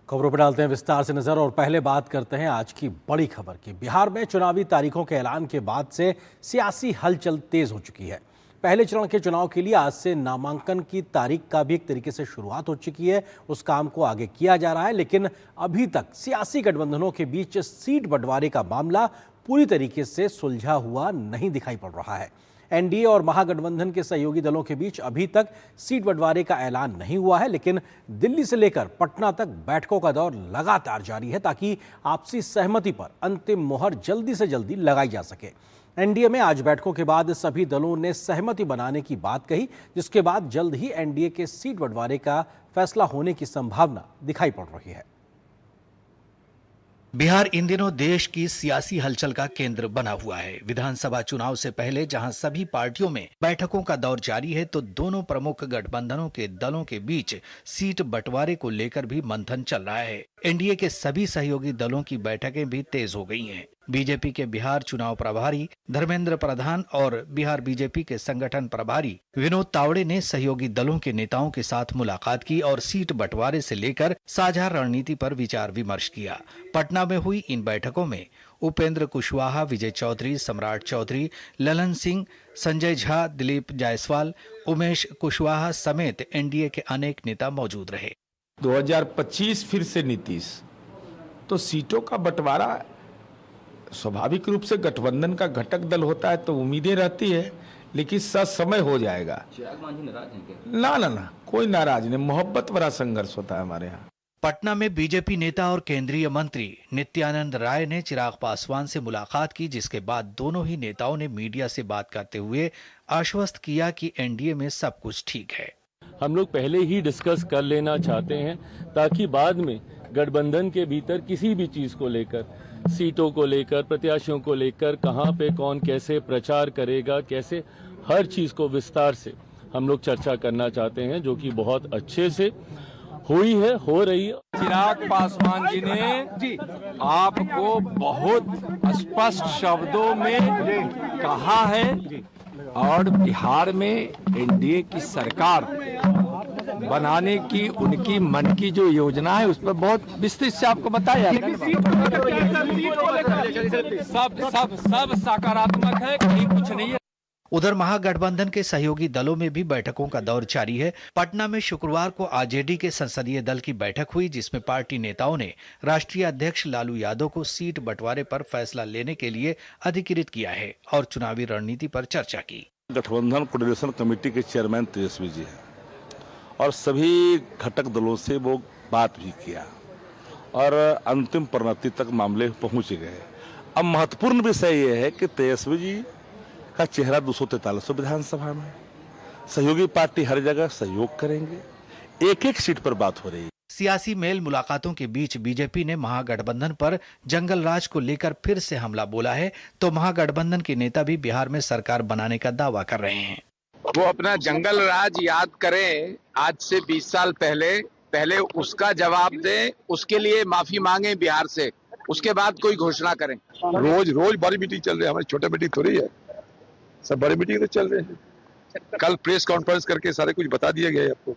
खबरों पर डालते हैं विस्तार से नजर और पहले बात करते हैं आज की बड़ी खबर की। बिहार में चुनावी तारीखों के ऐलान के बाद से सियासी हलचल तेज हो चुकी है। पहले चरण के चुनाव के लिए आज से नामांकन की तारीख का भी एक तरीके से शुरुआत हो चुकी है। उस काम को आगे किया जा रहा है, लेकिन अभी तक सियासी गठबंधनों के बीच सीट बंटवारे का मामला पूरी तरीके से सुलझा हुआ नहीं दिखाई पड़ रहा है। एनडीए और महागठबंधन के सहयोगी दलों के बीच अभी तक सीट बंटवारे का ऐलान नहीं हुआ है, लेकिन दिल्ली से लेकर पटना तक बैठकों का दौर लगातार जारी है ताकि आपसी सहमति पर अंतिम मोहर जल्दी से जल्दी लगाई जा सके। एनडीए में आज बैठकों के बाद सभी दलों ने सहमति बनाने की बात कही, जिसके बाद जल्द ही एनडीए के सीट बंटवारे का फैसला होने की संभावना दिखाई पड़ रही है। बिहार इन दिनों देश की सियासी हलचल का केंद्र बना हुआ है। विधानसभा चुनाव से पहले जहां सभी पार्टियों में बैठकों का दौर जारी है, तो दोनों प्रमुख गठबंधनों के दलों के बीच सीट बंटवारे को लेकर भी मंथन चल रहा है। एनडीए के सभी सहयोगी दलों की बैठकें भी तेज हो गई हैं। बीजेपी के बिहार चुनाव प्रभारी धर्मेंद्र प्रधान और बिहार बीजेपी के संगठन प्रभारी विनोद तावड़े ने सहयोगी दलों के नेताओं के साथ मुलाकात की और सीट बंटवारे से लेकर साझा रणनीति पर विचार विमर्श किया। पटना में हुई इन बैठकों में उपेंद्र कुशवाहा, विजय चौधरी, सम्राट चौधरी, ललन सिंह, संजय झा, दिलीप जायसवाल, उमेश कुशवाहा समेत एनडीए के अनेक नेता मौजूद रहे। 2025 फिर से नीतीश, तो सीटों का बंटवारा स्वाभाविक रूप से गठबंधन का घटक दल होता है तो उम्मीदें रहती है, लेकिन समय हो जाएगा। ना ना ना, कोई नाराज नहीं, मोहब्बत भरा संघर्ष होता है हमारे यहाँ। पटना में बीजेपी नेता और केंद्रीय मंत्री नित्यानंद राय ने चिराग पासवान से मुलाकात की, जिसके बाद दोनों ही नेताओं ने मीडिया से बात करते हुए आश्वस्त किया कि एनडीए में सब कुछ ठीक है। हम लोग पहले ही डिस्कस कर लेना चाहते हैं ताकि बाद में गठबंधन के भीतर किसी भी चीज को लेकर, सीटों को लेकर, प्रत्याशियों को लेकर, कहां पे कौन कैसे प्रचार करेगा, कैसे, हर चीज को विस्तार से हम लोग चर्चा करना चाहते हैं, जो कि बहुत अच्छे से हुई है, हो रही है। चिराग पासवान जी ने आपको बहुत स्पष्ट शब्दों में कहा है और बिहार में एनडीए की सरकार बनाने की उनकी मन की जो योजना है उस पर बहुत विस्तृत से आपको बताया। सब सकारात्मक है, कहीं कुछ नहीं है। उधर महागठबंधन के सहयोगी दलों में भी बैठकों का दौर जारी है। पटना में शुक्रवार को आरजेडी के संसदीय दल की बैठक हुई, जिसमें पार्टी नेताओं ने राष्ट्रीय अध्यक्ष लालू यादव को सीट बंटवारे पर फैसला लेने के लिए अधिकृत किया है और चुनावी रणनीति पर चर्चा की। गठबंधन कोऑर्डिनेशन कमेटी के चेयरमैन तेजस्वी जी हैं और सभी घटक दलों से वो बात भी किया और अंतिम परिणति तक मामले पहुंच गए। अब महत्वपूर्ण विषय यह है कि तेजस्वी जी का चेहरा 243 विधानसभा में, सहयोगी पार्टी हर जगह सहयोग करेंगे, एक एक सीट पर बात हो रही है। सियासी मेल मुलाकातों के बीच बीजेपी ने महागठबंधन पर जंगल राज को लेकर फिर से हमला बोला है, तो महागठबंधन के नेता भी बिहार में सरकार बनाने का दावा कर रहे हैं। वो अपना जंगल राज याद करें, आज से 20 साल पहले उसका जवाब दें, उसके लिए माफी मांगे बिहार से, उसके बाद कोई घोषणा करें। रोज बड़ी मीटिंग चल रही है, हमारी छोटी मीटिंग थोड़ी है, सब बड़ी मीटिंग तो चल रही है। कल प्रेस कॉन्फ्रेंस करके सारे कुछ बता दिया गया है आपको।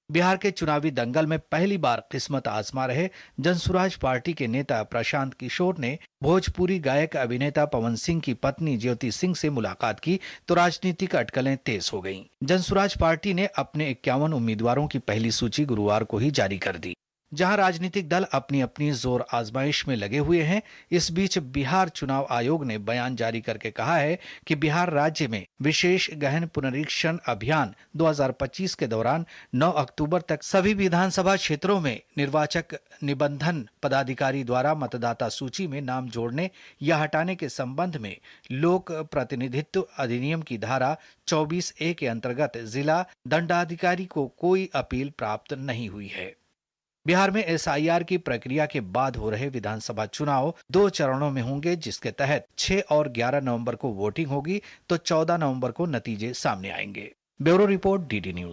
बिहार के चुनावी दंगल में पहली बार किस्मत आजमा रहे जनसुराज पार्टी के नेता प्रशांत किशोर ने भोजपुरी गायक अभिनेता पवन सिंह की पत्नी ज्योति सिंह से मुलाकात की, तो राजनीतिक अटकलें तेज हो गईं। जनसुराज पार्टी ने अपने 51 उम्मीदवारों की पहली सूची गुरुवार को ही जारी कर दी। जहां राजनीतिक दल अपनी अपनी जोर आजमाइश में लगे हुए हैं, इस बीच बिहार चुनाव आयोग ने बयान जारी करके कहा है कि बिहार राज्य में विशेष गहन पुनरीक्षण अभियान 2025 के दौरान 9 अक्टूबर तक सभी विधानसभा क्षेत्रों में निर्वाचक निबंधन पदाधिकारी द्वारा मतदाता सूची में नाम जोड़ने या हटाने के संबंध में लोक प्रतिनिधित्व अधिनियम की धारा 24A के अंतर्गत जिला दंडाधिकारी को कोई अपील प्राप्त नहीं हुई है। बिहार में एसआईआर की प्रक्रिया के बाद हो रहे विधानसभा चुनाव 2 चरणों में होंगे, जिसके तहत 6 और 11 नवंबर को वोटिंग होगी, तो 14 नवंबर को नतीजे सामने आएंगे। Bureau report, DD news.